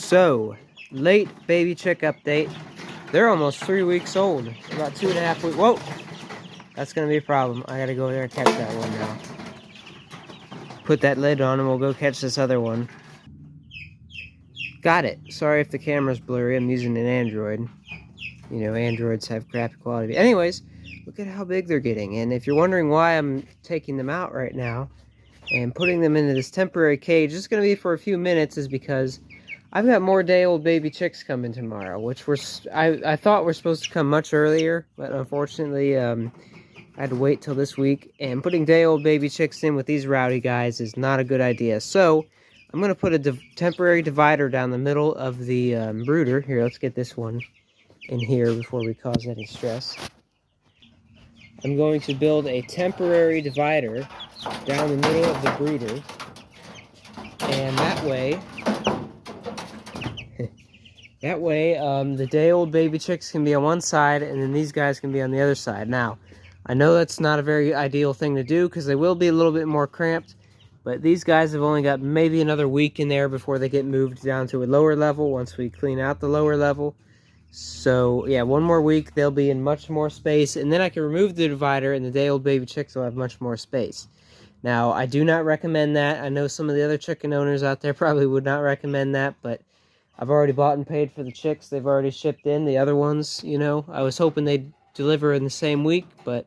So, late baby chick update. They're almost 3 weeks old. About 2.5 weeks. Whoa! That's gonna be a problem. I gotta go there and catch that one now. Put that lid on and we'll go catch this other one. Got it. Sorry if the camera's blurry. I'm using an Android. You know, Androids have crappy quality. Anyways, look at how big they're getting. And if you're wondering why I'm taking them out right now and putting them into this temporary cage, it's going to be for a few minutes, is because I've got more day-old baby chicks coming tomorrow, which I thought were supposed to come much earlier, but unfortunately I had to wait till this week. And putting day-old baby chicks in with these rowdy guys is not a good idea. So I'm going to put a temporary divider down the middle of the brooder. Here, let's get this one in here before we cause any stress. I'm going to build a temporary divider down the middle of the brooder, and that way the day-old baby chicks can be on one side and then these guys can be on the other side. Now, I know that's not a very ideal thing to do because they will be a little bit more cramped, but these guys have only got maybe another week in there before they get moved down to a lower level once we clean out the lower level. So yeah, one more week they'll be in much more space, and then I can remove the divider and the day-old baby chicks will have much more space. Now, I do not recommend that. I know some of the other chicken owners out there probably would not recommend that, but I've already bought and paid for the chicks. They've already shipped in. The other ones, you know, I was hoping they'd deliver in the same week, but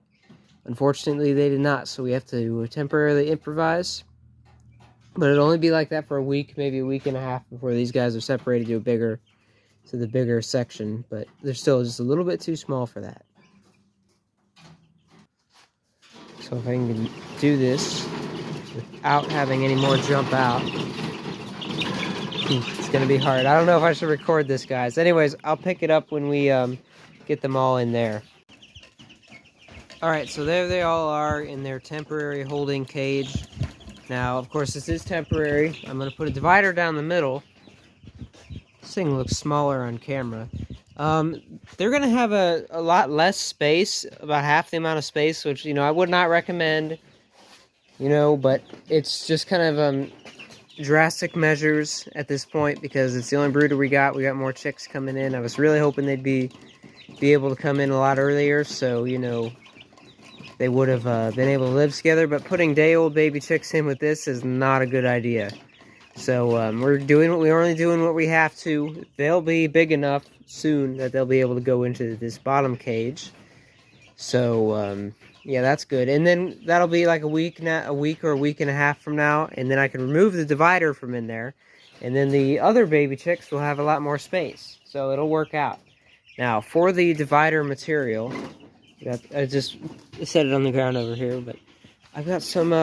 unfortunately they did not, so we have to temporarily improvise. But it'll only be like that for a week, maybe a week and a half before these guys are separated to the bigger section, but they're still just a little bit too small for that. So if I can do this without having any more jump out, it's gonna be hard. I don't know if I should record this, guys. Anyways, I'll pick it up when we get them all in there. Alright, so there they all are in their temporary holding cage. Now, of course, this is temporary. I'm gonna put a divider down the middle. This thing looks smaller on camera. They're going to have a lot less space, about half the amount of space, which, you know, I would not recommend, you know, but it's just kind of drastic measures at this point because it's the only brooder we got. We got more chicks coming in. I was really hoping they'd be able to come in a lot earlier, so, you know, they would have been able to live together, but putting day-old baby chicks in with this is not a good idea. So we're only doing what we have to. They'll be big enough soon that they'll be able to go into this bottom cage. So yeah, that's good. And then that'll be like a week or a week and a half from now, and then I can remove the divider from in there, and then the other baby chicks will have a lot more space. So it'll work out. Now for the divider material, I just set it on the ground over here, but I've got some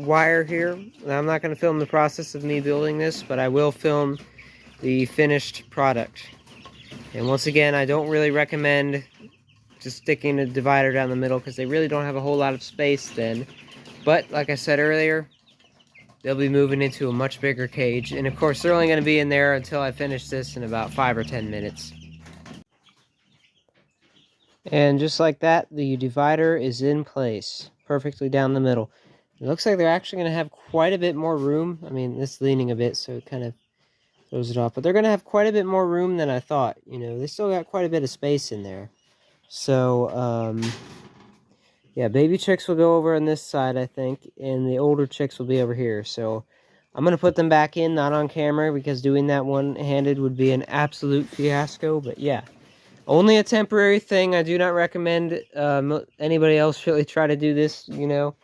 wire here. Now, I'm not going to film the process of me building this, but I will film the finished product. And once again, I don't really recommend just sticking a divider down the middle because they really don't have a whole lot of space then. But like I said earlier, they'll be moving into a much bigger cage. And of course, they're only going to be in there until I finish this in about 5 or 10 minutes. And just like that, the divider is in place, perfectly down the middle. It looks like they're actually going to have quite a bit more room. I mean, it's leaning a bit, so it kind of throws it off. But they're going to have quite a bit more room than I thought. You know, they still got quite a bit of space in there. So, yeah, baby chicks will go over on this side, I think. And the older chicks will be over here. So, I'm going to put them back in, not on camera, because doing that one-handed would be an absolute fiasco. But, yeah, only a temporary thing. I do not recommend anybody else really try to do this, you know.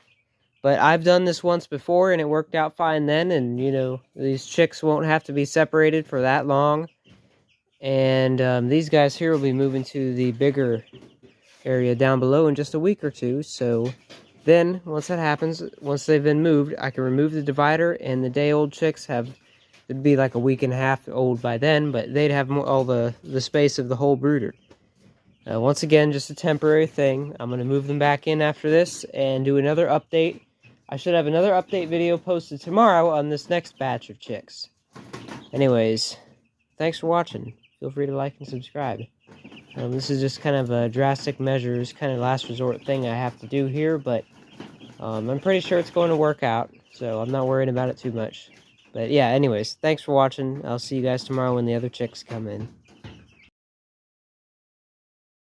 But I've done this once before, and it worked out fine then, and, you know, these chicks won't have to be separated for that long. And these guys here will be moving to the bigger area down below in just a week or two. So then, once that happens, once they've been moved, I can remove the divider, and the day-old chicks it'd be like a week and a half old by then, but they'd have all the space of the whole brooder. Once again, just a temporary thing. I'm going to move them back in after this and do another update. I should have another update video posted tomorrow on this next batch of chicks. Anyways, thanks for watching. Feel free to like and subscribe. This is just kind of a drastic measures, kind of last resort thing I have to do here, but I'm pretty sure it's going to work out, so I'm not worried about it too much. But yeah, anyways, thanks for watching. I'll see you guys tomorrow when the other chicks come in.